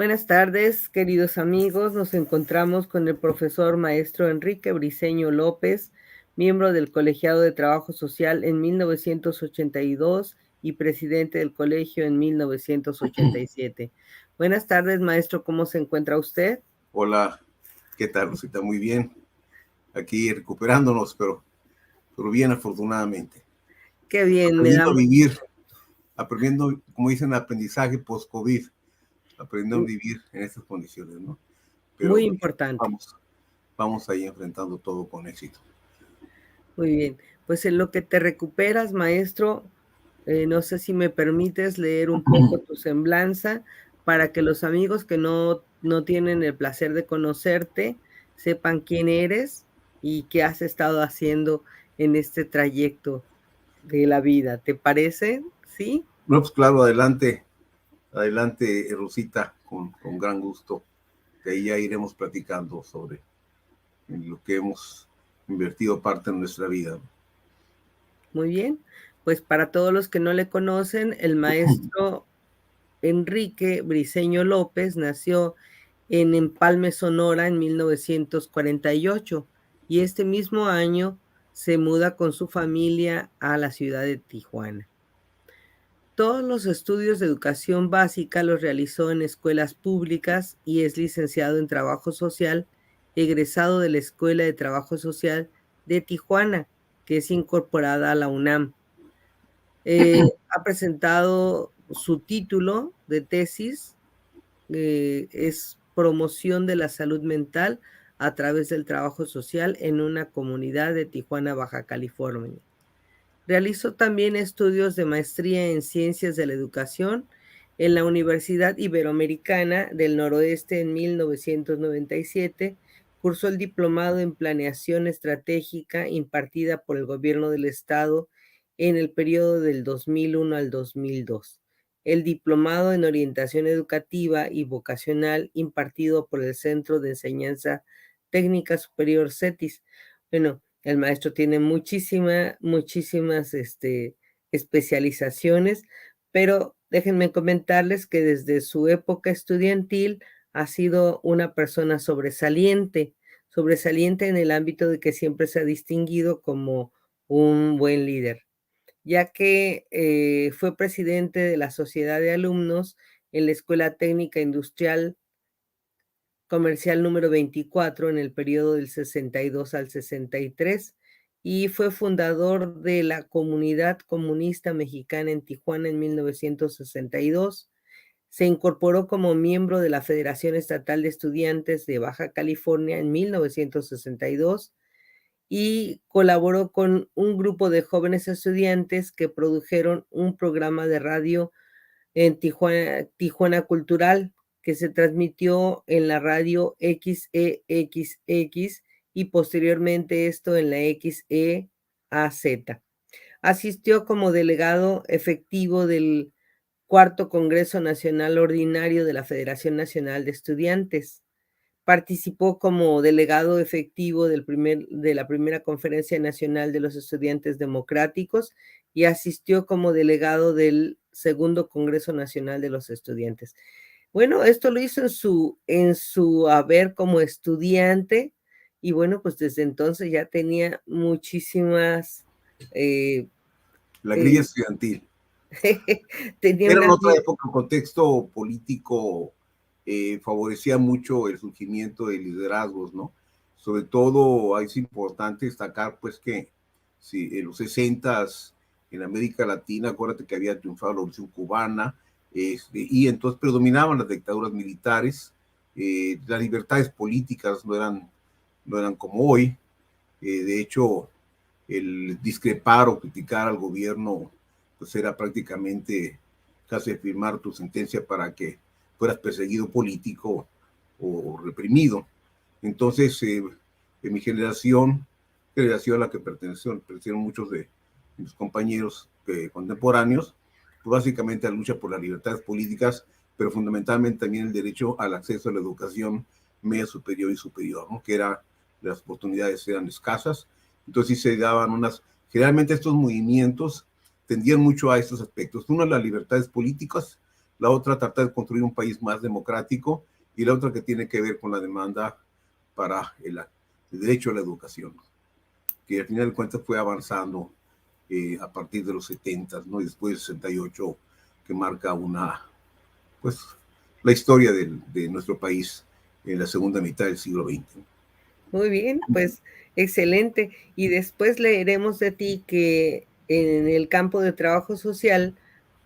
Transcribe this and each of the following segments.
Buenas tardes, queridos amigos. Nos encontramos con el profesor maestro Enrique Briceño López, miembro del Colegiado de Trabajo Social en 1982 y presidente del colegio en 1987. Buenas tardes, maestro. ¿Cómo se encuentra usted? Hola, ¿qué tal, Rosita? Muy bien. Aquí recuperándonos, pero bien, afortunadamente. Qué bien, me da Aprendiendo a vivir, aprendiendo, como dicen, aprendizaje post-COVID, aprendiendo a vivir en estas condiciones, ¿no? muy Pero importante. vamos ahí enfrentando todo con éxito. Muy bien. Pues en lo que te recuperas, maestro, no sé si me permites leer un poco tu semblanza para que los amigos que no tienen el placer de conocerte sepan quién eres y qué has estado haciendo en este trayecto de la vida. ¿Te parece? ¿Sí? No, pues claro, adelante, Rosita, con gran gusto. De ahí ya iremos platicando sobre lo que hemos invertido parte de nuestra vida. Muy bien. Pues para todos los que no le conocen, el maestro Enrique Briceño López nació en Empalme, Sonora, en 1948 y este mismo año se muda con su familia a la ciudad de Tijuana. Todos los estudios de educación básica los realizó en escuelas públicas y es licenciado en Trabajo Social, egresado de la Escuela de Trabajo Social de Tijuana, que es incorporada a la UNAM. Ha presentado su título de tesis, es promoción de la salud mental a través del trabajo social en una comunidad de Tijuana, Baja California. Realizó también estudios de maestría en ciencias de la educación en la Universidad Iberoamericana del Noroeste en 1997. Cursó el diplomado en planeación estratégica impartida por el gobierno del estado en el periodo del 2001 al 2002. El diplomado en orientación educativa y vocacional impartido por el Centro de Enseñanza Técnica Superior CETIS. Bueno, el maestro tiene muchísimas, especializaciones, pero déjenme comentarles que desde su época estudiantil ha sido una persona sobresaliente en el ámbito de que siempre se ha distinguido como un buen líder, ya que fue presidente de la Sociedad de Alumnos en la Escuela Técnica Industrial Comercial número 24 en el periodo del 62 al 63 y fue fundador de la Comunidad Comunista Mexicana en Tijuana en 1962. Se incorporó como miembro de la Federación Estatal de Estudiantes de Baja California en 1962 y colaboró con un grupo de jóvenes estudiantes que produjeron un programa de radio en Tijuana Cultural, que se transmitió en la radio XEXX y posteriormente esto en la XEAZ. Asistió como delegado efectivo del Cuarto Congreso Nacional Ordinario de la Federación Nacional de Estudiantes. Participó como delegado efectivo de la primera Conferencia Nacional de los Estudiantes Democráticos y asistió como delegado del Segundo Congreso Nacional de los Estudiantes. Bueno, esto lo hizo en su haber como estudiante y bueno, pues desde entonces ya tenía muchísimas, La eh, grilla estudiantil. tenía Era en unas, otra época, el contexto político favorecía mucho el surgimiento de liderazgos, ¿no? Sobre todo es importante destacar, pues, que si en los 60s en América Latina, acuérdate que había triunfado la Revolución Cubana, y entonces predominaban las dictaduras militares, las libertades políticas no eran como hoy. De hecho, el discrepar o criticar al gobierno pues era prácticamente casi firmar tu sentencia para que fueras perseguido político o reprimido. Entonces, en mi generación a la que pertenecieron muchos de mis compañeros contemporáneos, pues básicamente la lucha por las libertades políticas, pero fundamentalmente también el derecho al acceso a la educación media superior y superior, ¿no? Que era, las oportunidades eran escasas, entonces sí se daban generalmente estos movimientos tendían mucho a estos aspectos. Uno, las libertades políticas, la otra tratar de construir un país más democrático, y la otra que tiene que ver con la demanda para el derecho a la educación, que al final de cuentas fue avanzando a partir de los 70, ¿no? Y después de 68, que marca pues, la historia de nuestro país en la segunda mitad del siglo XX. Muy bien, pues excelente. Y después leeremos de ti que en el campo de trabajo social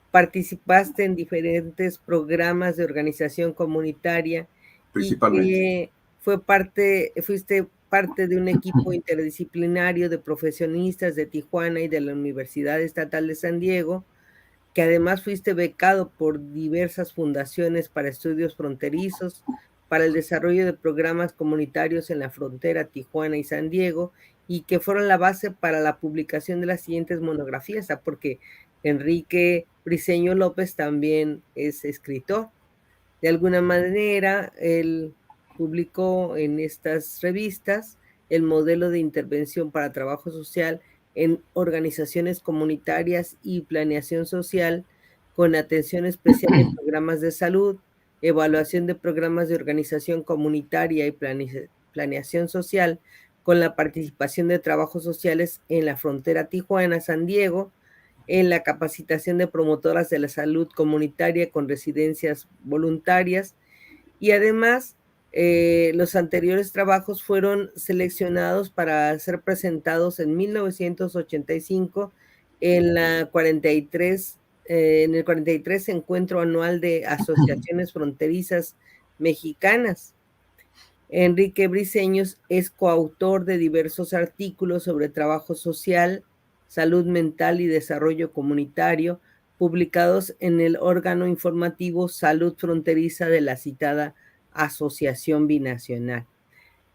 participaste en diferentes programas de organización comunitaria y Principalmente. que fuiste parte de un equipo interdisciplinario de profesionistas de Tijuana y de la Universidad Estatal de San Diego, que además fuiste becado por diversas fundaciones para estudios fronterizos, para el desarrollo de programas comunitarios en la frontera Tijuana y San Diego, y que fueron la base para la publicación de las siguientes monografías, porque Enrique Briceño López también es escritor. De alguna manera, él publicó en estas revistas el modelo de intervención para trabajo social en organizaciones comunitarias y planeación social, con atención especial en programas de salud, evaluación de programas de organización comunitaria y planeación social, con la participación de trabajos sociales en la frontera Tijuana-San Diego, en la capacitación de promotoras de la salud comunitaria con residencias voluntarias, y además los anteriores trabajos fueron seleccionados para ser presentados en 1985 en la 43, en el 43 Encuentro Anual de Asociaciones Fronterizas Mexicanas. Enrique Briceños es coautor de diversos artículos sobre trabajo social, salud mental y desarrollo comunitario, publicados en el órgano informativo Salud Fronteriza de la citada Asociación Binacional.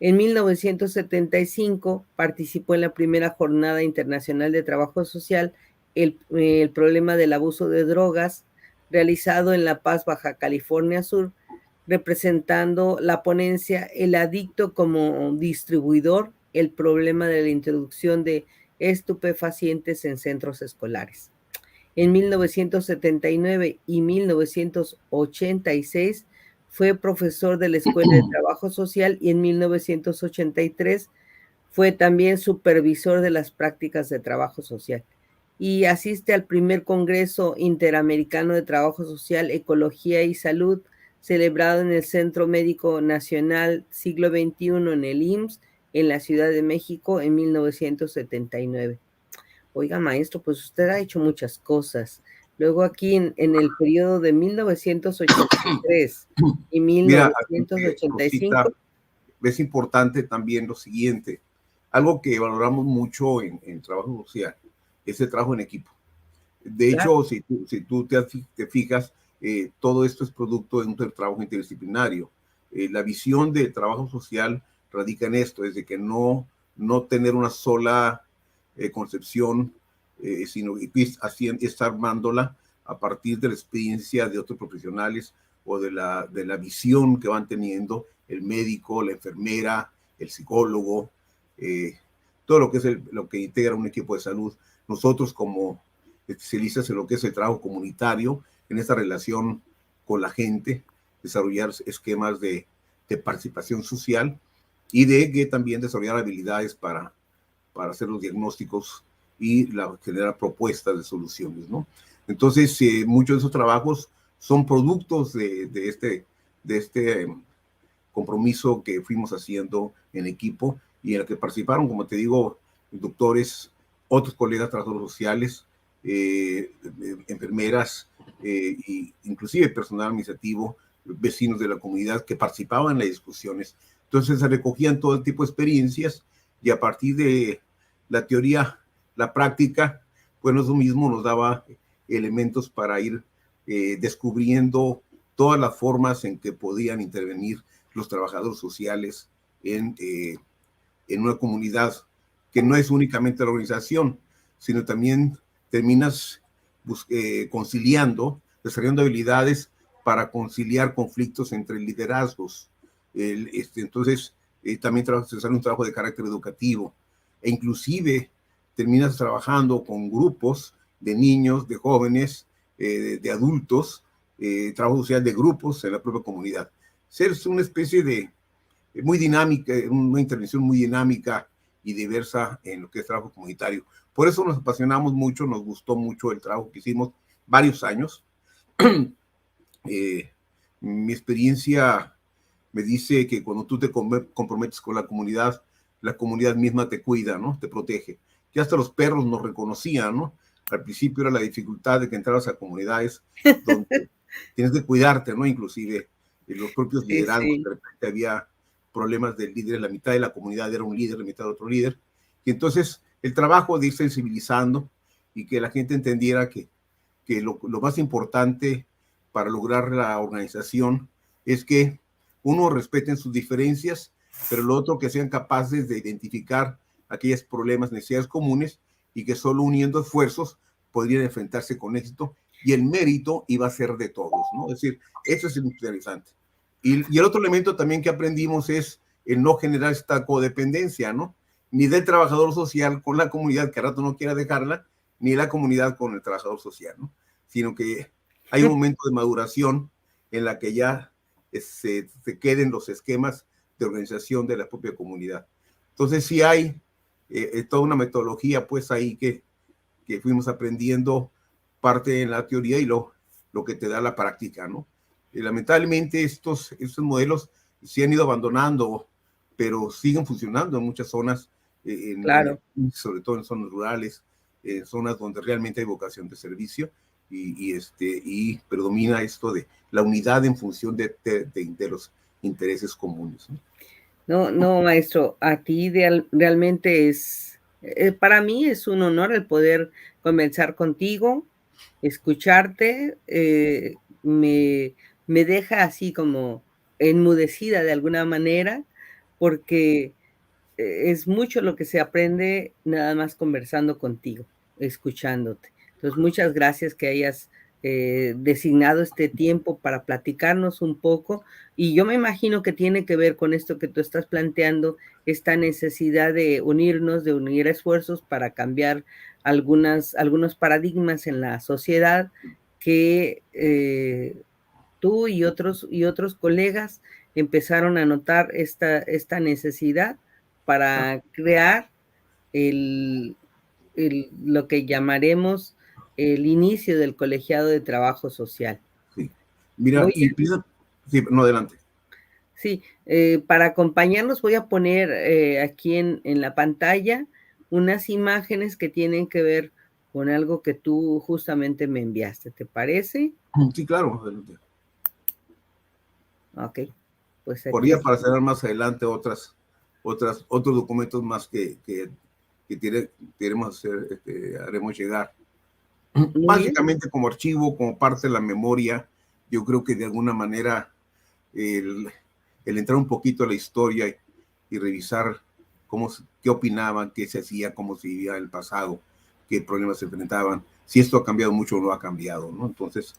En 1975 participó en la primera Jornada Internacional de Trabajo Social, el problema del abuso de drogas, realizado en La Paz, Baja California Sur, representando la ponencia El adicto como distribuidor, el problema de la introducción de estupefacientes en centros escolares. En 1979 y 1986 fue profesor de la Escuela de Trabajo Social, y en 1983 fue también supervisor de las prácticas de trabajo social. Y asiste al primer Congreso Interamericano de Trabajo Social, Ecología y Salud, celebrado en el Centro Médico Nacional Siglo XXI en el IMSS, en la Ciudad de México, en 1979. Oiga, maestro, pues usted ha hecho muchas cosas. Luego aquí en el periodo de 1983 y Mira, 1985. Rosita, es importante también lo siguiente. Algo que valoramos mucho en trabajo social es el trabajo en equipo. De Claro. hecho, si tú te fijas, todo esto es producto de un trabajo interdisciplinario. La visión del trabajo social radica en esto, es de que no tener una sola concepción, sino estar armándola a partir de la experiencia de otros profesionales o de la visión que van teniendo el médico, la enfermera, el psicólogo, todo lo que es lo que integra un equipo de salud. Nosotros como especialistas en lo que es el trabajo comunitario, en esta relación con la gente, desarrollar esquemas de participación social y de que también desarrollar habilidades para hacer los diagnósticos y generar propuestas de soluciones, ¿no? Entonces, muchos de esos trabajos son productos de este compromiso que fuimos haciendo en equipo, y en el que participaron, como te digo, doctores, otros colegas trabajadores sociales, enfermeras, e inclusive personal administrativo, vecinos de la comunidad que participaban en las discusiones. Entonces se recogían todo tipo de experiencias, y a partir de la teoría, la práctica, pues eso mismo nos daba elementos para ir descubriendo todas las formas en que podían intervenir los trabajadores sociales en una comunidad que no es únicamente la organización, sino también terminas conciliando, desarrollando habilidades para conciliar conflictos entre liderazgos. Entonces, también se desarrolla un trabajo de carácter educativo, e inclusive terminas trabajando con grupos de niños, de jóvenes, de adultos, trabajo social de grupos en la propia comunidad. Ser una especie de muy dinámica, una intervención muy dinámica y diversa en lo que es trabajo comunitario. Por eso nos apasionamos mucho, nos gustó mucho el trabajo que hicimos varios años. Mi experiencia me dice que cuando tú te comprometes con la comunidad misma te cuida, ¿no? Te protege. Ya hasta los perros nos reconocían, ¿no? Al principio era la dificultad de que entrabas a comunidades donde tienes que cuidarte, ¿no? Inclusive los propios Sí, liderazgos, sí. de repente había problemas de líderes, la mitad de la comunidad era un líder, la mitad otro líder. Y entonces el trabajo de ir sensibilizando y que la gente entendiera que lo más importante para lograr la organización es que uno respeten sus diferencias, pero lo otro que sean capaces de identificar aquellos problemas, necesidades comunes y que solo uniendo esfuerzos podrían enfrentarse con éxito y el mérito iba a ser de todos, ¿no? Es decir, eso es interesante. Y el otro elemento también que aprendimos es el no generar esta codependencia, ¿no? Ni del trabajador social con la comunidad, que a rato no quiera dejarla, ni la comunidad con el trabajador social, ¿no? Sino que hay un momento de maduración en la que ya se queden los esquemas de organización de la propia comunidad. Entonces sí hay toda una metodología pues ahí que fuimos aprendiendo parte en la teoría y lo que te da la práctica, ¿no? Lamentablemente estos modelos se han ido abandonando, pero siguen funcionando en muchas zonas, Claro. sobre todo en zonas rurales, en zonas donde realmente hay vocación de servicio y predomina esto de la unidad en función de los intereses comunes, ¿no? No, no, maestro, a ti realmente para mí es un honor el poder conversar contigo, escucharte, me deja así como enmudecida de alguna manera, porque es mucho lo que se aprende nada más conversando contigo, escuchándote. Entonces, muchas gracias que hayas designado este tiempo para platicarnos un poco. Y yo me imagino que tiene que ver con esto que tú estás planteando, esta necesidad de unirnos, de unir esfuerzos para cambiar algunos paradigmas en la sociedad que tú y otros colegas empezaron a notar esta necesidad para crear lo que llamaremos el inicio del colegiado de trabajo social. Sí. Mira, Voy y sí, no, adelante. Sí, para acompañarnos voy a poner aquí en la pantalla unas imágenes que tienen que ver con algo que tú justamente me enviaste, ¿te parece? Sí, claro, adelante. Ok, pues Por aquí día está. para cerrar más adelante otros documentos más que queremos hacer, haremos llegar. Muy bien. Básicamente como archivo, como parte de la memoria, yo creo que de alguna manera el, entrar un poquito a la historia y revisar qué opinaban, qué se hacía, cómo se vivía en el pasado, qué problemas se enfrentaban, si esto ha cambiado mucho o no ha cambiado, ¿no? Entonces,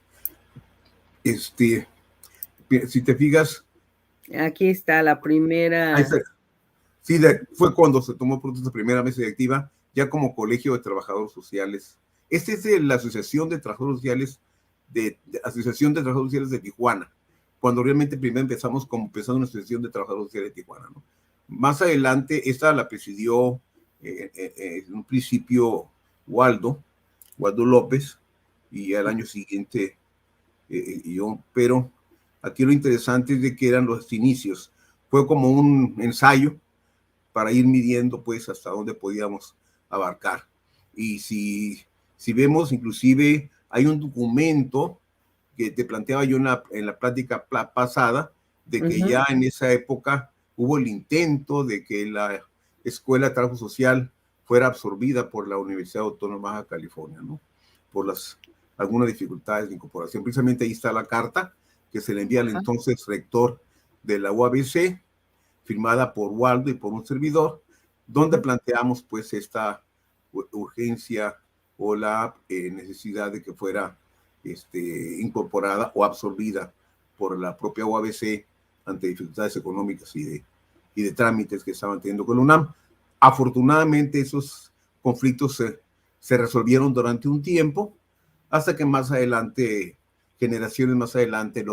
si te fijas, Aquí está la ahí primera. está. Sí, fue cuando se tomó por esta primera mesa directiva, ya como Colegio de Trabajadores Sociales. Este es de la Asociación de Trabajadores Sociales Asociación de Trabajadores Sociales de Tijuana, cuando realmente primero empezamos como empezando una Asociación de Trabajadores Sociales de Tijuana, ¿no? Más adelante, esta la presidió en un principio Waldo López, y al año siguiente yo, pero aquí lo interesante es de que eran los inicios. Fue como un ensayo para ir midiendo pues hasta dónde podíamos abarcar. Y si vemos, inclusive hay un documento que te planteaba yo en la plática pasada, de que ya en esa época hubo el intento de que la Escuela de Trabajo Social fuera absorbida por la Universidad Autónoma de Baja California, ¿no? Por algunas dificultades de incorporación. Precisamente ahí está la carta que se le envía al entonces rector de la UABC, firmada por Waldo y por un servidor, donde planteamos pues esta urgencia o la necesidad de que fuera incorporada o absorbida por la propia UABC ante dificultades económicas y de trámites que estaban teniendo con la UNAM. Afortunadamente esos conflictos se resolvieron durante un tiempo, hasta que más adelante generaciones más adelante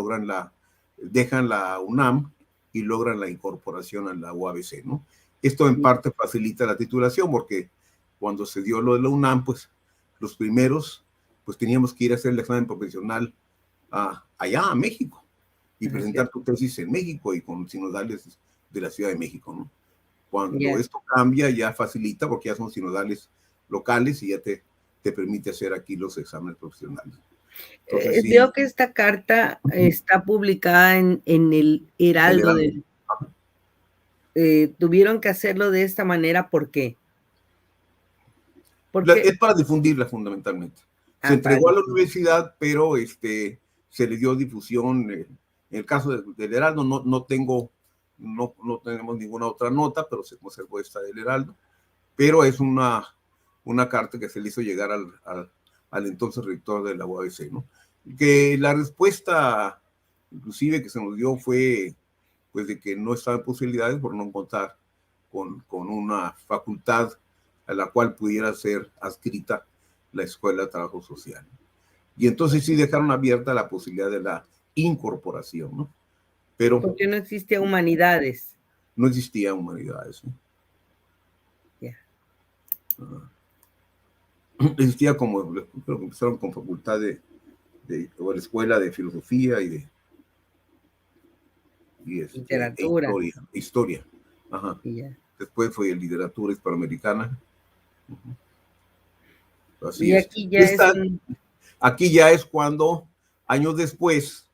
dejan la UNAM y logran la incorporación a la UABC, ¿no? Esto en parte facilita la titulación, porque cuando se dio lo de la UNAM, pues los primeros, pues teníamos que ir a hacer el examen profesional allá a México y presentar tu tesis en México y con sinodales de la Ciudad de México, ¿no? Cuando esto cambia, ya facilita, porque ya son sinodales locales y ya te permite hacer aquí los exámenes profesionales. Entonces, veo que esta carta está publicada en el Heraldo. Tuvieron que hacerlo de esta manera, ¿por qué? Es para difundirla fundamentalmente. Se entregó a la universidad, pero se le dio difusión. En el caso del Heraldo no tenemos ninguna otra nota, pero se conservó esta del Heraldo. Pero es una carta que se le hizo llegar al entonces rector de la UABC, ¿no? Que la respuesta, inclusive, que se nos dio fue pues de que no estaban posibilidades por no contar con una facultad a la cual pudiera ser adscrita la Escuela de Trabajo Social. Y entonces sí dejaron abierta la posibilidad de la incorporación, ¿no? Pero porque no existía humanidades. No existía humanidades, ¿no? Existía como, creo que empezaron con facultad o la escuela de filosofía y literatura. Historia. Ajá. Después fue literatura hispanoamericana. Así es. Aquí ya es cuando, años después,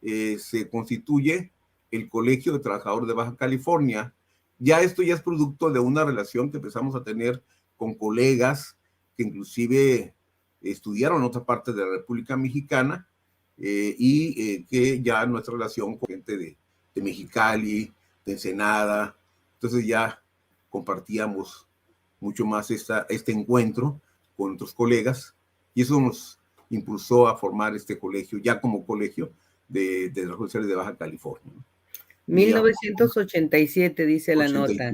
se constituye el Colegio de Trabajadores de Baja California. Esto ya es producto de una relación que empezamos a tener con colegas que inclusive estudiaron en otra parte de la República Mexicana, y que ya nuestra relación con gente de Mexicali, de Ensenada, entonces ya compartíamos mucho más este encuentro con otros colegas, y eso nos impulsó a formar este colegio, ya como colegio de Trabajadores Sociales de Baja California. 1987, dice la nota.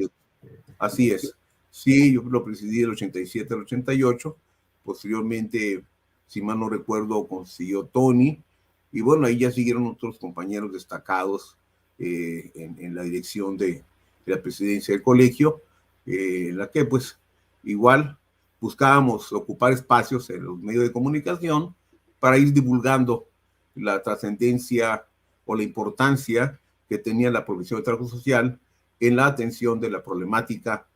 Así es. Sí, yo lo presidí del 87 al 88. Posteriormente, si mal no recuerdo, consiguió Tony. Y bueno, ahí ya siguieron otros compañeros destacados en la dirección de la presidencia del colegio, en la que pues igual buscábamos ocupar espacios en los medios de comunicación para ir divulgando la trascendencia o la importancia que tenía la profesión de trabajo social en la atención de la problemática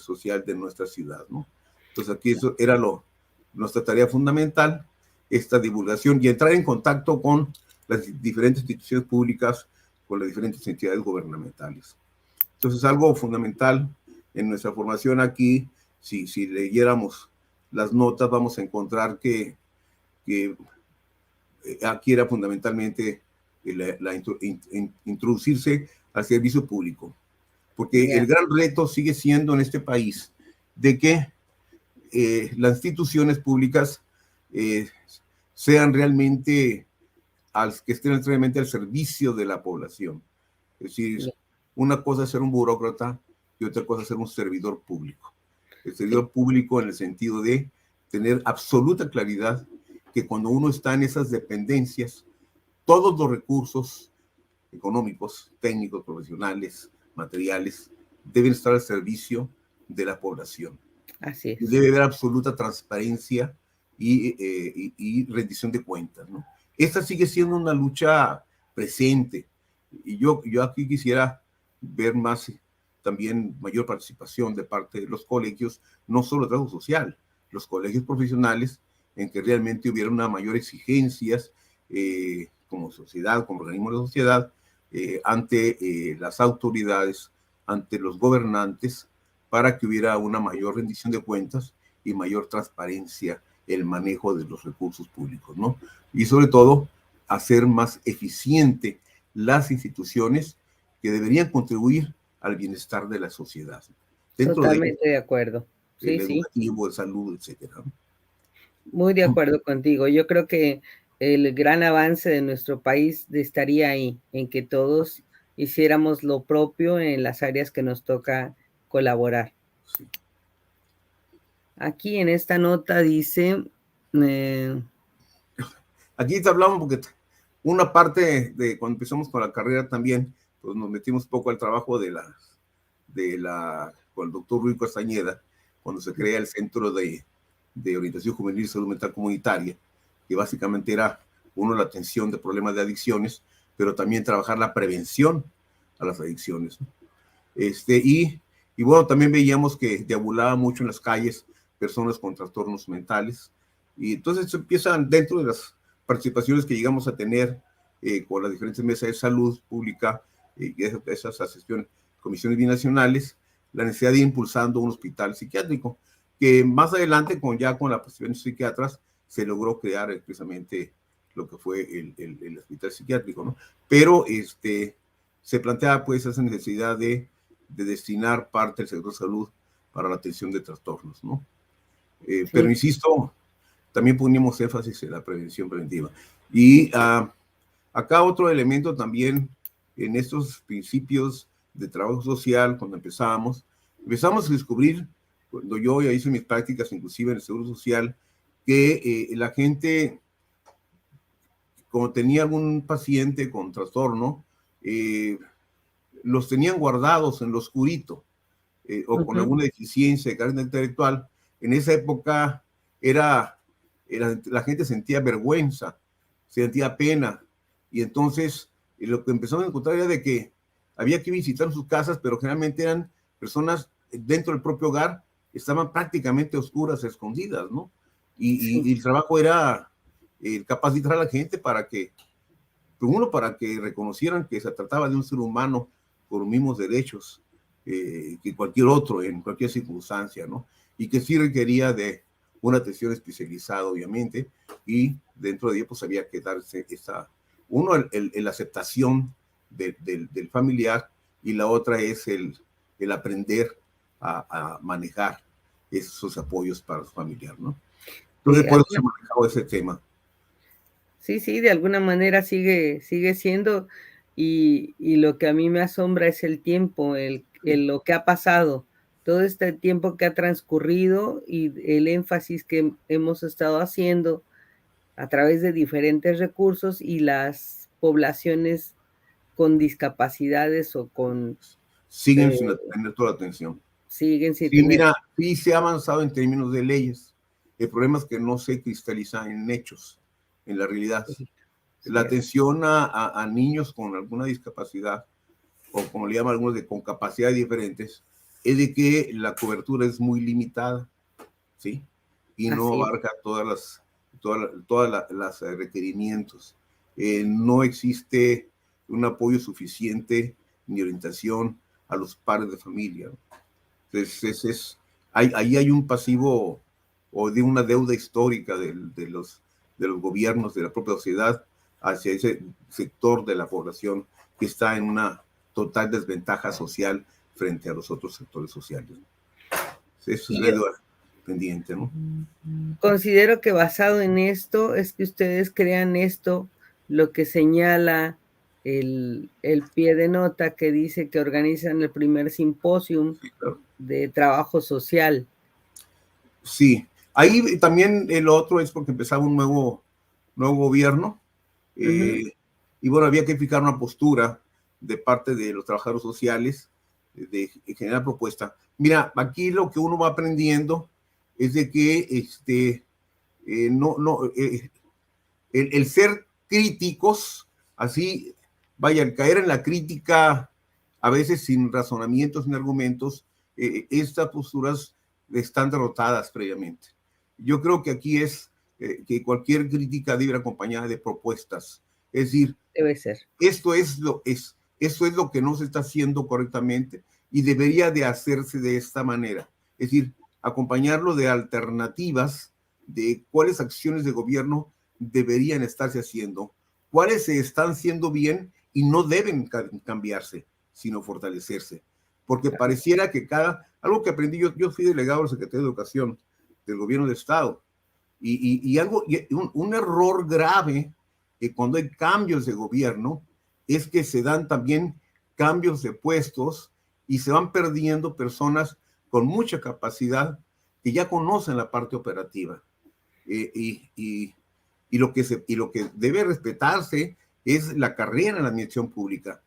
social de nuestra ciudad, ¿no? Entonces aquí eso era nuestra tarea fundamental, esta divulgación y entrar en contacto con las diferentes instituciones públicas, con las diferentes entidades gubernamentales. Entonces algo fundamental en nuestra formación aquí, si leyéramos las notas, vamos a encontrar que aquí era fundamentalmente introducirse al servicio público, porque el gran reto sigue siendo en este país de que las instituciones públicas sean realmente, que estén realmente al servicio de la población. Es decir, una cosa es ser un burócrata y otra cosa es ser un servidor público. El servidor público en el sentido de tener absoluta claridad que cuando uno está en esas dependencias, todos los recursos económicos, técnicos, profesionales, materiales, deben estar al servicio de la población. Así es. Debe haber absoluta transparencia y rendición de cuentas, ¿no? Esta sigue siendo una lucha presente, y yo aquí quisiera ver también mayor participación de parte de los colegios, no solo de trabajo social, los colegios profesionales, en que realmente hubiera una mayor exigencias como sociedad, como organismo de sociedad, ante las autoridades, ante los gobernantes, para que hubiera una mayor rendición de cuentas y mayor transparencia en el manejo de los recursos públicos, ¿no? Y sobre todo, hacer más eficiente las instituciones que deberían contribuir al bienestar de la sociedad. Totalmente de acuerdo. Sí, el educativo, de salud, etcétera. Muy de acuerdo contigo. Yo creo que el gran avance de nuestro país estaría ahí, en que todos hiciéramos lo propio en las áreas que nos toca colaborar. Sí. Aquí en esta nota dice... aquí te hablamos porque una parte de cuando empezamos con la carrera también, pues nos metimos poco al trabajo con el doctor Rui Castañeda, cuando se crea el Centro de Orientación Juvenil y Salud Mental Comunitaria, que básicamente era, uno, la atención de problemas de adicciones, pero también trabajar la prevención a las adicciones, ¿no? Y bueno, también veíamos que deambulaba mucho en las calles personas con trastornos mentales, y entonces empiezan dentro de las participaciones que llegamos a tener con las diferentes mesas de salud pública, esas asociaciones, comisiones binacionales, la necesidad de ir impulsando un hospital psiquiátrico, que más adelante, ya con la participación de psiquiatras, se logró crear precisamente lo que fue el hospital psiquiátrico, ¿no? Pero se plantea pues esa necesidad de destinar parte del sector salud para la atención de trastornos, ¿no? Sí, Pero insisto, también ponemos énfasis en la prevención preventiva. Y acá otro elemento también en estos principios de trabajo social, cuando empezamos a descubrir, cuando yo ya hice mis prácticas inclusive en el Seguro Social, que la gente, como tenía algún paciente con trastorno, los tenían guardados en lo oscurito, o con alguna deficiencia de carácter intelectual. En esa época la gente sentía vergüenza, sentía pena, y entonces lo que empezamos a encontrar era de que había que visitar sus casas, pero generalmente eran personas dentro del propio hogar, estaban prácticamente oscuras, escondidas, ¿no? Y el trabajo era capacitar a la gente para que, uno, para que reconocieran que se trataba de un ser humano con los mismos derechos que cualquier otro en cualquier circunstancia, ¿no? Y que sí requería de una atención especializada, obviamente, y dentro de ello pues había que darse uno, la aceptación del familiar, y la otra es el aprender a manejar esos apoyos para su familiar, ¿no? Entonces, por eso se manejaba ese tema. sí, sí, de alguna manera sigue siendo, y lo que a mí me asombra es el tiempo, lo que ha pasado, todo este tiempo que ha transcurrido y el énfasis que hemos estado haciendo a través de diferentes recursos, y las poblaciones con discapacidades o con, Siguen eh, sin tener toda la atención. siguen sin Sí, tener. mira, sí se ha avanzado en términos de leyes. El problema es que no se cristalizan en hechos, en la realidad. La Sí es. atención a niños con alguna discapacidad, o como le llaman algunos, con capacidades diferentes, es de que la cobertura es muy limitada, ¿sí? Y no Así es. abarca todas las requerimientos. No existe un apoyo suficiente ni orientación a los padres de familia. Entonces, ahí hay un pasivo o de una deuda histórica de los gobiernos, de la propia sociedad, hacia ese sector de la población que está en una total desventaja social frente a los otros sectores sociales. Eso es Y yo deuda pendiente, ¿no? considero que basado en esto es que ustedes crean esto, lo que señala el pie de nota que dice que organizan el primer simposium Sí, claro. de trabajo social. Sí, ahí también el otro es porque empezaba un nuevo gobierno, Ujú. y bueno, había que fijar una postura de parte de los trabajadores sociales, de generar propuesta. Mira, aquí lo que uno va aprendiendo es de que el ser críticos, así, vaya, el caer en la crítica, a veces sin razonamientos ni argumentos, estas posturas están derrotadas previamente. Yo creo que aquí es que cualquier crítica debe ir acompañada de propuestas. Es decir, Debe ser. esto es lo que no se está haciendo correctamente y debería de hacerse de esta manera. Es decir, acompañarlo de alternativas de cuáles acciones de gobierno deberían estarse haciendo, cuáles se están haciendo bien y no deben cambiarse, sino fortalecerse. Porque pareciera que algo que aprendí, yo fui delegado del Secretario de Educación del Gobierno del Estado, un error grave que cuando hay cambios de gobierno es que se dan también cambios de puestos y se van perdiendo personas con mucha capacidad que ya conocen la parte operativa. Y y lo que debe respetarse es la carrera en la administración pública,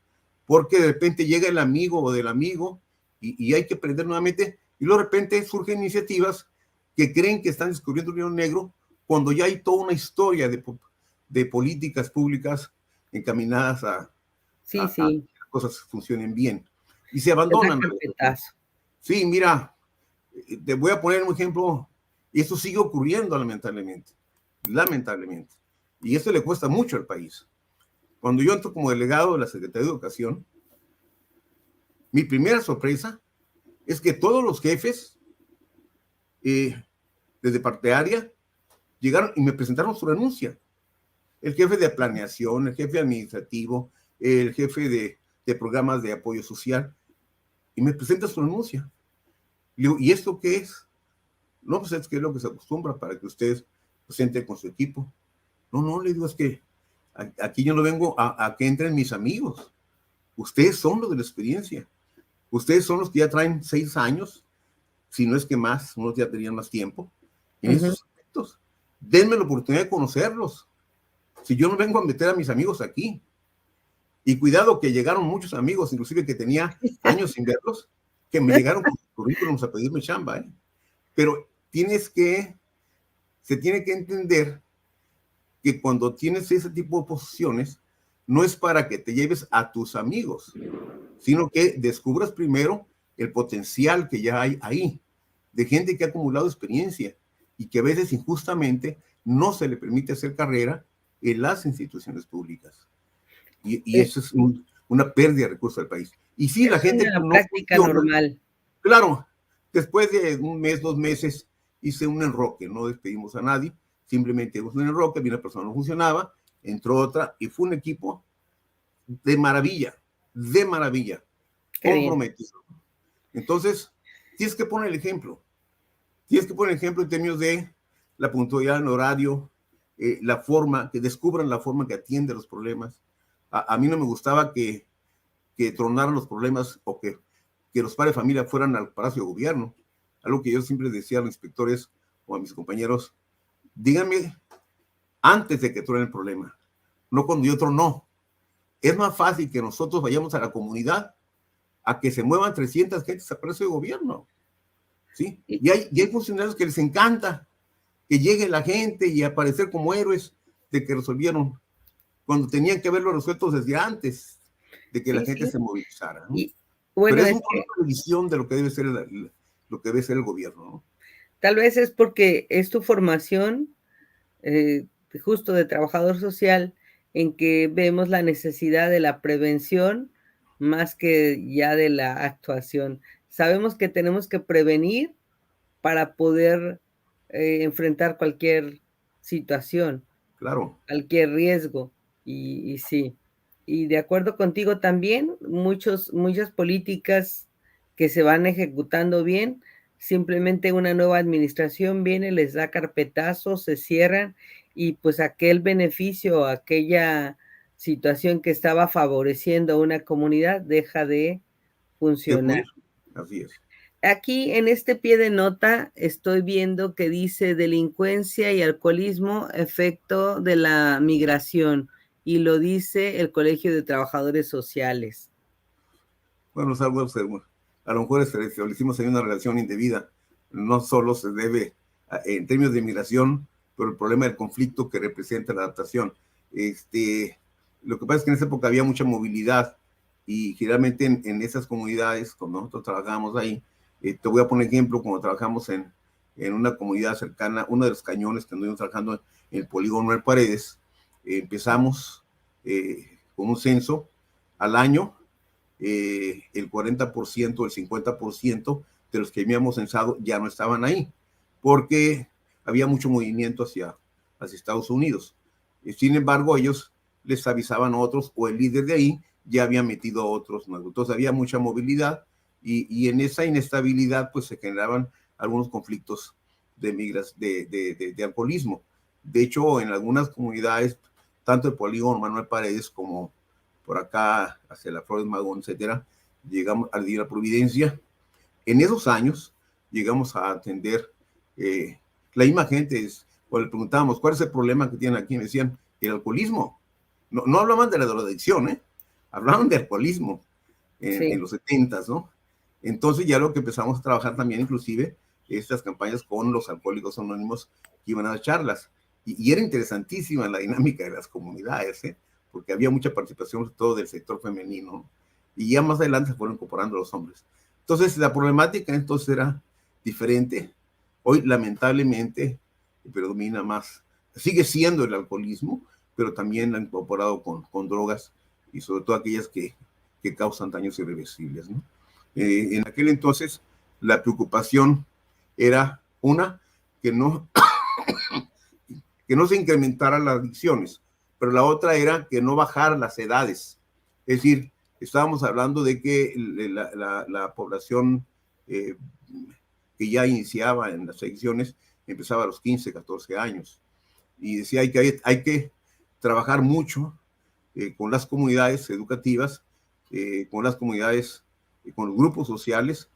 porque de repente llega el amigo o del amigo y hay que aprender nuevamente, y luego de repente surgen iniciativas que creen que están descubriendo el hilo negro cuando ya hay toda una historia de políticas públicas encaminadas Sí, a sí, que las cosas funcionen bien y se se da abandonan a veces, ¿no? carpetazo. Sí, mira, te voy a poner un ejemplo, y esto sigue ocurriendo lamentablemente, y esto le cuesta mucho al país. Cuando yo entro como delegado de la Secretaría de Educación, mi primera sorpresa es que todos los jefes desde parte área llegaron y me presentaron su renuncia. El jefe de planeación, el jefe administrativo, el jefe de programas de apoyo social, y me presenta su renuncia. Y digo, ¿y esto qué es? No, pues es que es lo que se acostumbra para que ustedes presenten con su equipo. No, no, le digo, es que aquí yo no vengo a que entren mis amigos. Ustedes son los de la experiencia. Ustedes son los que ya traen 6 años, si no es que más, unos ya tenían más tiempo, en Ujú. esos aspectos. Denme la oportunidad de conocerlos. Si yo no vengo a meter a mis amigos aquí, y cuidado que llegaron muchos amigos, inclusive que tenía años sin verlos, que me llegaron con currículums a pedirme chamba, ¿eh? Pero se tiene que entender que cuando tienes ese tipo de posiciones, no es para que te lleves a tus amigos, sino que descubras primero el potencial que ya hay ahí, de gente que ha acumulado experiencia y que a veces injustamente no se le permite hacer carrera en las instituciones públicas. Y Es eso es una pérdida de recursos del país. Y sí, la es gente una no práctica funciona. normal. Claro, después de un mes, 2 meses, hice un enroque, no despedimos a nadie, simplemente hicimos un enroque, vi una persona no funcionaba, entró otra y fue un equipo de maravilla, Qué bien. comprometido. Entonces, tienes que poner el ejemplo en términos de la puntualidad en horario, la forma, que descubran la forma que atiende los problemas. A mí no me gustaba que tronaran los problemas o que los padres de familia fueran al Palacio de Gobierno. Algo que yo siempre decía a los inspectores o a mis compañeros, díganme antes de que truene el problema, no cuando yo trono. Es más fácil que nosotros vayamos a la comunidad a que se muevan 300 gentes al Palacio de Gobierno, ¿sí? Y Y hay funcionarios que les encanta que llegue la gente y aparecer como héroes de que resolvieron, cuando tenían que haberlo resuelto desde antes de que la sí, gente sí. se movilizara, ¿no? Y bueno, Pero es es un que problema de visión de lo que debe ser lo que debe ser el gobierno, ¿no? tal vez es porque es tu formación, eh, justo de trabajador social, en que vemos la necesidad de la prevención más que ya de la actuación. Sabemos que tenemos que prevenir para poder, enfrentar cualquier situación, Claro, cualquier riesgo, y sí. Y de acuerdo contigo también, muchas políticas que se van ejecutando bien, simplemente una nueva administración viene, les da carpetazo, se cierran y, pues, aquel beneficio, aquella situación que estaba favoreciendo a una comunidad deja de de funcionar. fluir, así es. Aquí en este pie de nota estoy viendo que dice delincuencia y alcoholismo, efecto de la migración, y lo dice el Colegio de Trabajadores Sociales. Bueno, es algo, a lo mejor establecimos ahí una relación indebida, no solo se debe en términos de migración, pero el problema del conflicto que representa la adaptación. Lo que pasa es que en esa época había mucha movilidad y generalmente en esas comunidades, cuando nosotros trabajamos ahí, te voy a poner ejemplo, cuando trabajamos en una comunidad cercana, uno de los cañones que anduvimos trabajando en el polígono de Paredes, empezamos con un censo al año, el 40%, el 50% de los que habíamos censado ya no estaban ahí, porque había mucho movimiento hacia Estados Unidos. Sin embargo, ellos les avisaban a otros, o el líder de ahí ya había metido a otros nuevos. Entonces había mucha movilidad y en esa inestabilidad pues se generaban algunos conflictos de alcoholismo. De hecho, en algunas comunidades, tanto el polígono Manuel Paredes como por acá hacia la Flores Magón, etcétera, llegamos a la Providencia. En esos años llegamos a atender la misma gente o le preguntábamos, ¿cuál es el problema que tienen aquí? Me decían, el alcoholismo. No, no hablaban de la drogadicción, ¿eh? Hablaban de alcoholismo en Sí, los 70, ¿no? Entonces ya lo que empezamos a trabajar también, inclusive, estas campañas con los alcohólicos anónimos que iban a dar charlas. Y era interesantísima la dinámica de las comunidades, ¿eh? Porque había mucha participación, sobre todo del sector femenino, y ya más adelante se fueron incorporando los hombres. Entonces, la problemática entonces era diferente. Hoy, lamentablemente, predomina más, sigue siendo el alcoholismo, pero también la han incorporado con drogas, y sobre todo aquellas que causan daños irreversibles, ¿no? En aquel entonces, la preocupación era una, que no, que no se incrementaran las adicciones, pero la otra era que no bajaran las edades. Es decir, estábamos hablando de que la población eh, que ya iniciaba en las adicciones empezaba a los 15, 14 años. Y decía, hay que trabajar mucho con las comunidades educativas, con las comunidades, con los grupos sociales,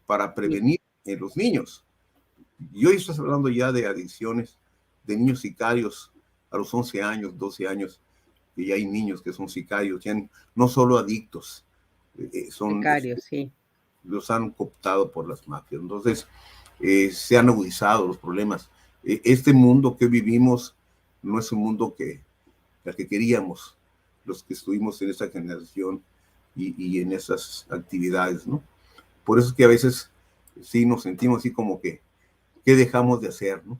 para sí, prevenir en los niños. Y hoy estás hablando ya de adicciones, de niños sicarios a los 11 años, 12 años, y ya hay niños que son sicarios, ya no solo adictos, son, becario, sí. los han cooptado por las mafias. Entonces, se han agudizado los problemas. Este mundo que vivimos no es un mundo el que queríamos los que estuvimos en esa generación y en esas actividades, ¿no? Por eso es que a veces sí nos sentimos así como que, ¿qué dejamos de hacer, no?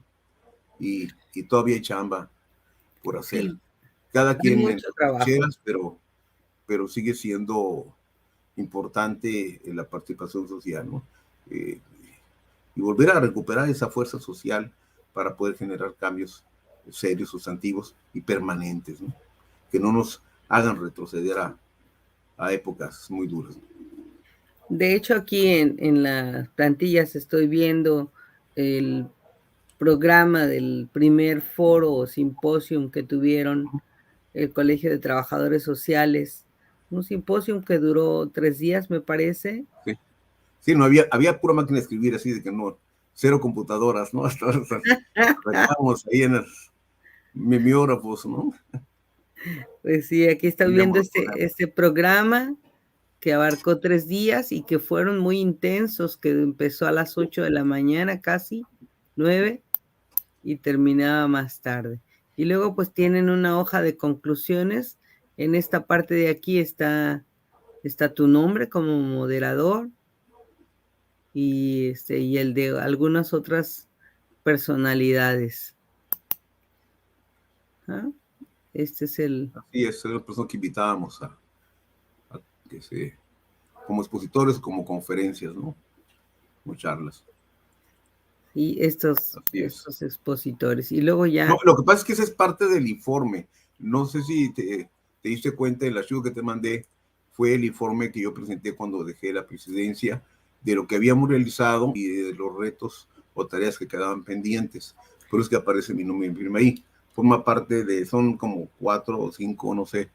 Y todavía hay chamba por hacer. Sí, Cada hay quien en mucho sus trabajo. trincheras, pero sigue siendo importante la participación social, ¿no? Eh, y volver a recuperar esa fuerza social para poder generar cambios serios, sustantivos y permanentes, ¿no? Que no nos hagan retroceder a épocas muy duras. De hecho, aquí en las plantillas estoy viendo el programa del primer foro o simposium que tuvieron el Colegio de Trabajadores Sociales, un simposium que duró 3 días, me parece. Sí, sí, no había pura máquina de escribir, así de que no, cero computadoras, ¿no? Hasta estábamos ahí en los mimeógrafos, ¿no? Pues sí, aquí estoy Teníamos viendo los programas. este programa que abarcó 3 días y que fueron muy intensos, que empezó a las 8 de la mañana, casi 9, y terminaba más tarde. Y luego, pues, tienen una hoja de conclusiones. En esta parte de aquí está tu nombre como moderador y el de algunas otras personalidades. ¿Ah? Este es el Así es la persona que invitábamos a que como expositores, como conferencias, ¿no? Como charlas. y estos Así es. estos expositores. Y luego No, ya lo que pasa es que esa es parte del informe. No sé si te diste cuenta, el archivo que te mandé fue el informe que yo presenté cuando dejé la presidencia de lo que habíamos realizado y de los retos o tareas que quedaban pendientes. Por eso es que aparece mi nombre y mi firma ahí. Forma parte son como 4 o 5, no sé,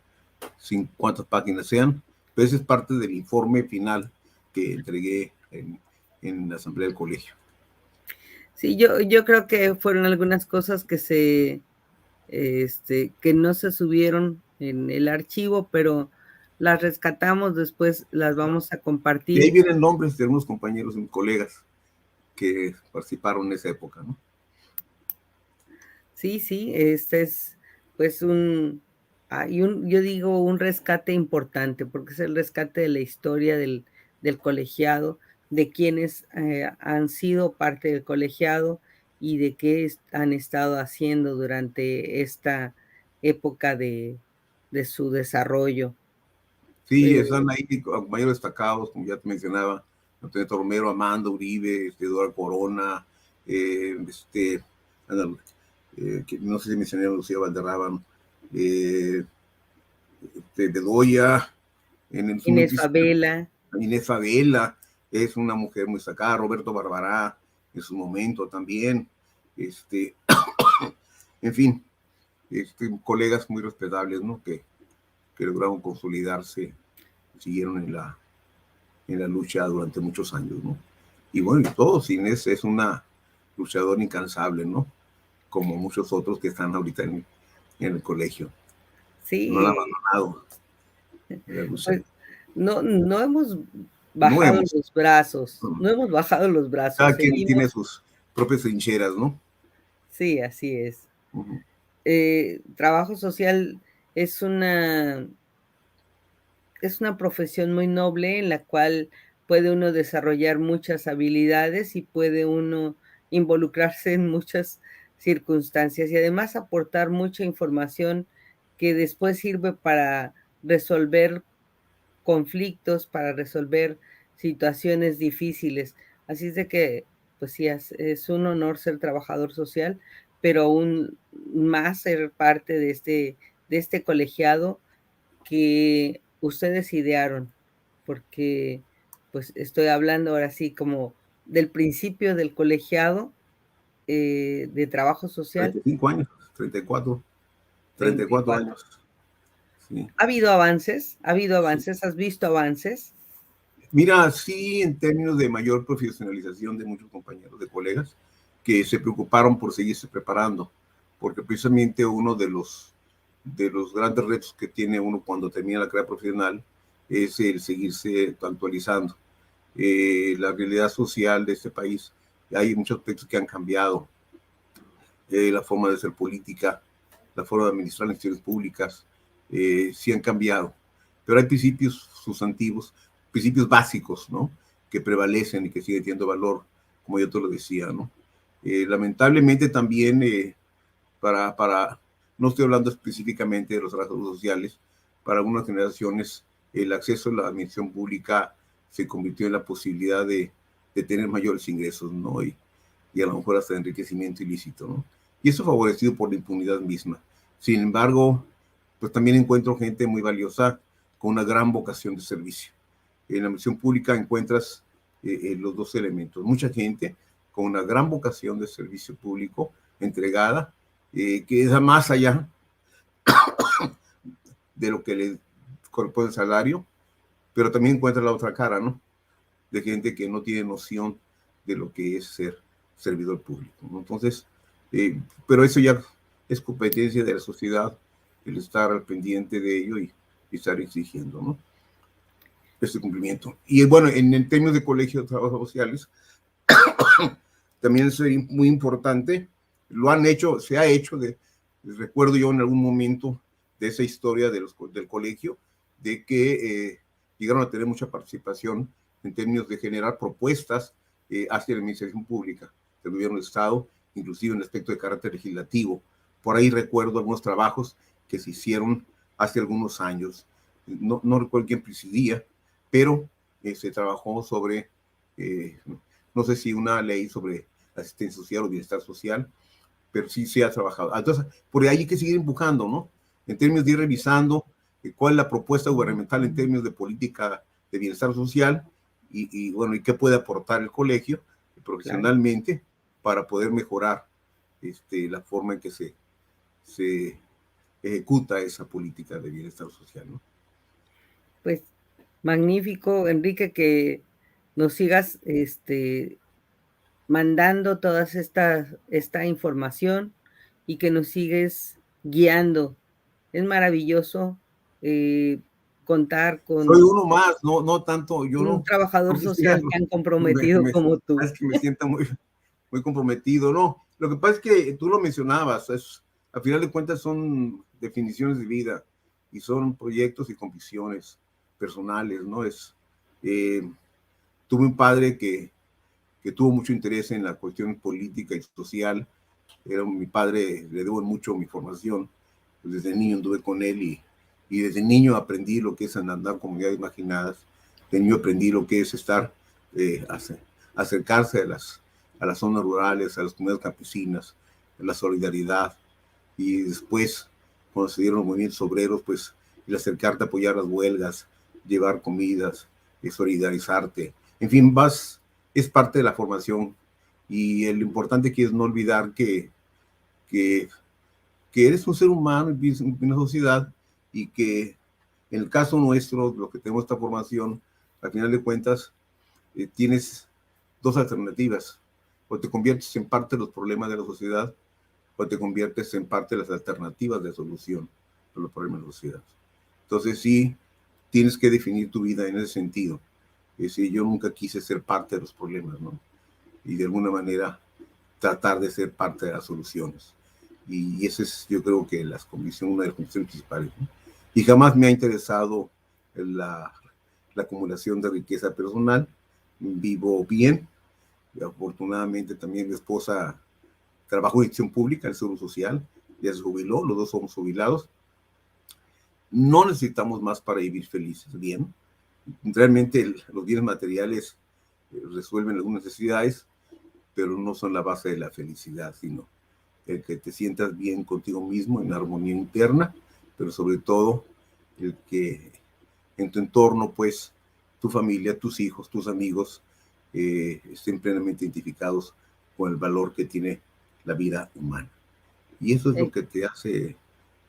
cuántas páginas sean, pero esa es parte del informe final que entregué en la asamblea del colegio. sí, yo creo que fueron algunas cosas que no se subieron en el archivo, pero las rescatamos, después las vamos a Y ahí compartir. vienen nombres de algunos compañeros y colegas que participaron en esa época, ¿no? Sí, sí, este es, pues, yo digo, un rescate importante, porque es el rescate de la historia del colegiado, de quienes, han sido parte del colegiado y de qué han estado haciendo durante esta época de su desarrollo. Sí, Eh, están ahí compañeros destacados, como ya te mencionaba, Antonio Romero, Amanda Uribe, Eduardo Corona, este, que no sé si mencioné a Lucía Valderrábano, eh, de Goya, en su Inés noticia, Favela, Inés Favela, es una mujer muy destacada, Roberto Barbará, en su momento también, este, en fin, colegas muy respetables, ¿no? Que lograron consolidarse, siguieron en la lucha durante muchos años, ¿no? Y bueno, y todos, Inés es una luchadora incansable, ¿no? como muchos otros que están ahorita en el colegio. No han Sí, abandonado. pues no hemos No bajado hemos. los brazos, no hemos bajado los brazos, Cada quien tiene seguimos. sus propias trincheras, ¿no? Sí, así es. Ujú. Trabajo social es una es una profesión muy noble en la cual puede uno desarrollar muchas habilidades y puede uno involucrarse en muchas circunstancias y además aportar mucha información que después sirve para resolver conflictos, para resolver situaciones difíciles. Así es de que, pues sí, es un honor ser trabajador social, pero aún más ser parte de este colegiado que ustedes idearon, porque, pues, estoy hablando ahora sí como del principio del colegiado, de trabajo social, 35 años, 34, 34 34. años. Sí. ¿Ha habido avances? ¿Ha habido Sí. avances? ¿Has visto avances? Mira, sí, en términos de mayor profesionalización de muchos compañeros, de colegas, que se preocuparon por seguirse preparando, porque precisamente uno de los grandes retos que tiene uno cuando termina la carrera profesional es el seguirse actualizando. La realidad social de este país, hay muchos aspectos que han cambiado, la forma de hacer política, la forma de administrar las instituciones públicas, sí han cambiado, pero hay principios sustantivos, principios básicos, ¿no? Que prevalecen y que siguen teniendo valor, como yo te lo decía, ¿no? Lamentablemente también, no estoy hablando específicamente de los trabajadores sociales, para algunas generaciones el acceso a la administración pública se convirtió en la posibilidad de tener mayores ingresos, ¿no? Y a lo mejor hasta enriquecimiento ilícito, ¿no? Y eso favorecido por la impunidad misma. Sin embargo, pues también encuentro gente muy valiosa con una gran vocación de servicio. En la misión pública encuentras los dos elementos. Mucha gente con una gran vocación de servicio público, entregada, que da más allá de lo que le corresponde el salario, pero también encuentra la otra cara, ¿no? De gente que no tiene noción de lo que es ser servidor público, ¿no? Entonces, pero eso ya es competencia de la sociedad, el estar al pendiente de ello y estar exigiendo, ¿no? Este cumplimiento. Y bueno, en términos de colegio de trabajos sociales, también es muy importante, lo han hecho, se ha hecho, recuerdo yo en algún momento de esa historia del colegio, de que llegaron a tener mucha participación en términos de generar propuestas hacia la administración pública del gobierno del Estado, inclusive en aspecto de carácter legislativo. Por ahí recuerdo algunos trabajos que se hicieron hace algunos años. No recuerdo quién presidía, pero se trabajó sobre, no sé si una ley sobre asistencia social o bienestar social, pero sí se ha trabajado. Entonces, por ahí hay que seguir empujando, ¿no? En términos de ir revisando cuál es la propuesta gubernamental en términos de política de bienestar social bueno, y qué puede aportar el colegio Claro. profesionalmente para poder mejorar la forma en que se ejecuta esa política de bienestar social, ¿no? Pues, magnífico, Enrique, que nos sigas, mandando todas esta información y que nos sigues guiando. Es maravilloso, contar Soy con uno más, no tanto, yo un no, trabajador no quisiera social tan comprometido como tú. es que me sienta muy comprometido, no. Lo que pasa es que tú lo mencionabas, al final de cuentas son definiciones de vida y son proyectos y convicciones personales, ¿no? Tuve un padre que tuvo mucho interés en la cuestión política y social. Era mi padre, le debo mucho mi formación. Pues desde niño anduve con él y desde niño aprendí lo que es andar comunidades marginadas. De niño aprendí lo que es estar, acercarse a las zonas rurales, a las comunidades campesinas, a la solidaridad. Y después, cuando se dieron los movimientos obreros, pues el acercarte a apoyar las huelgas, llevar comidas, solidarizarte. En fin, es parte de la formación. Y lo importante aquí es no olvidar que, que eres un ser humano en una sociedad y que en el caso nuestro, lo que tenemos esta formación, al final de cuentas, tienes dos alternativas. O te conviertes en parte de los problemas de la sociedad o te conviertes en parte de las alternativas de solución de los problemas de la sociedad. Entonces sí, tienes que definir tu vida en ese sentido. Es decir, yo nunca quise ser parte de los problemas, ¿no? Y de alguna manera tratar de ser parte de las soluciones. Y esa es, yo creo que una de las condiciones principales, ¿no? Y jamás me ha interesado la acumulación de riqueza personal. Vivo bien. Y afortunadamente también mi esposa trabajó en gestión pública, en el Seguro Social, ya se jubiló, los dos somos jubilados. No necesitamos más para vivir felices, bien. Realmente los bienes materiales resuelven algunas necesidades, pero no son la base de la felicidad, sino el que te sientas bien contigo mismo, en armonía interna, pero sobre todo el que en tu entorno, pues, tu familia, tus hijos, tus amigos, estén plenamente identificados con el valor que tiene la vida humana. Y eso es lo que te hace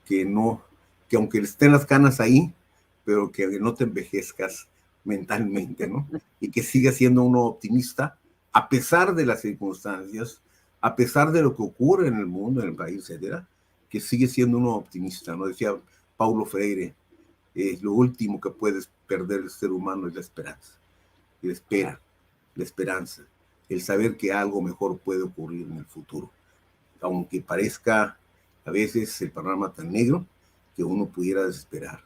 que no, que aunque estén las canas ahí, pero que no te envejezcas mentalmente, ¿no? Y que sigas siendo uno optimista a pesar de las circunstancias, a pesar de lo que ocurre en el mundo, en el país, etcétera, que sigue siendo uno optimista, ¿no? Decía Paulo Freire, lo último que puedes perder el ser humano es la esperanza. La espera, la esperanza, el saber que algo mejor puede ocurrir en el futuro. Aunque parezca a veces el panorama tan negro que uno pudiera desesperar.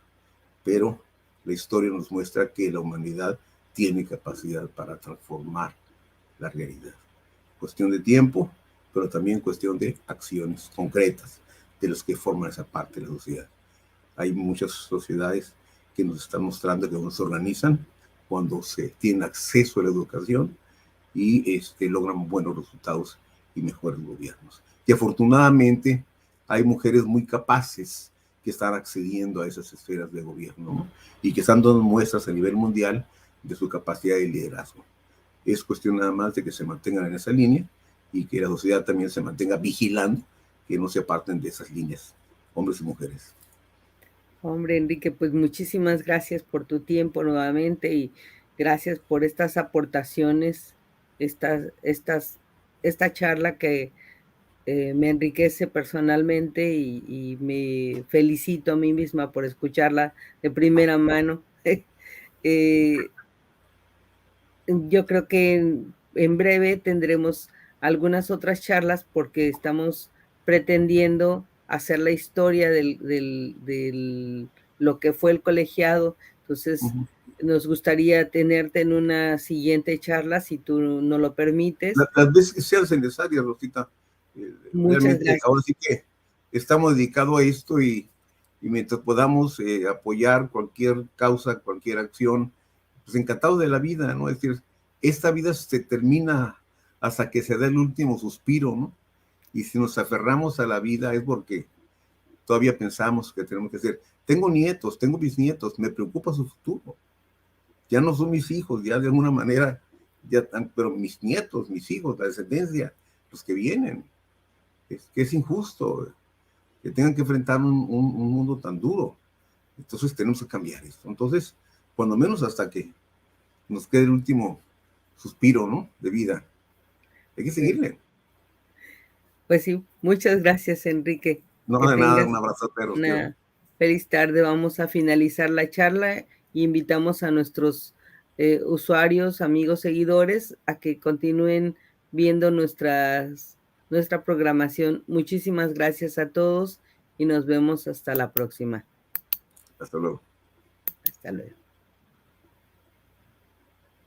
Pero la historia nos muestra que la humanidad tiene capacidad para transformar la realidad. Cuestión de tiempo, pero también cuestión de acciones concretas de los que forman esa parte de la sociedad. Hay muchas sociedades que nos están mostrando que no se organizan cuando se tiene acceso a la educación y logran buenos resultados y mejores gobiernos. Y afortunadamente hay mujeres muy capaces que están accediendo a esas esferas de gobierno, ¿no? Y que están dando muestras a nivel mundial de su capacidad de liderazgo. Es cuestión nada más de que se mantengan en esa línea y que la sociedad también se mantenga vigilando que no se aparten de esas líneas, hombres y mujeres. Hombre, Enrique, pues muchísimas gracias por tu tiempo nuevamente y gracias por estas aportaciones, esta charla que me enriquece personalmente y me felicito a mí misma por escucharla de primera mano. Eh, yo creo que en breve tendremos algunas otras charlas porque estamos pretendiendo hacer la historia del lo que fue el colegiado. Entonces, nos gustaría tenerte en una siguiente charla, si tú no lo permites. Las veces que sean necesarias, Rosita. Muchas Realmente, ahora gracias. sí que estamos dedicados a esto y mientras podamos apoyar cualquier causa, cualquier acción, pues encantados de la vida, ¿no? Es decir, esta vida se termina hasta que se da el último suspiro, ¿no? Y si nos aferramos a la vida es porque todavía pensamos que tenemos que hacer. Tengo nietos, tengo bisnietos, me preocupa su futuro. Ya no son mis hijos, ya de alguna manera, pero mis nietos, mis hijos, la descendencia, los que vienen. Es que es injusto que tengan que enfrentar un mundo tan duro. Entonces tenemos que cambiar esto. Entonces, cuando menos hasta que nos quede el último suspiro, ¿no? De vida. Hay que seguirle. Pues sí, muchas gracias, Enrique. No, Que de nada, tengas un abrazo, perros, tío. una feliz tarde. Vamos a finalizar la charla y invitamos a nuestros usuarios, amigos, seguidores a que continúen viendo nuestra programación. Muchísimas gracias a todos y nos vemos hasta la próxima. Hasta luego. Hasta luego.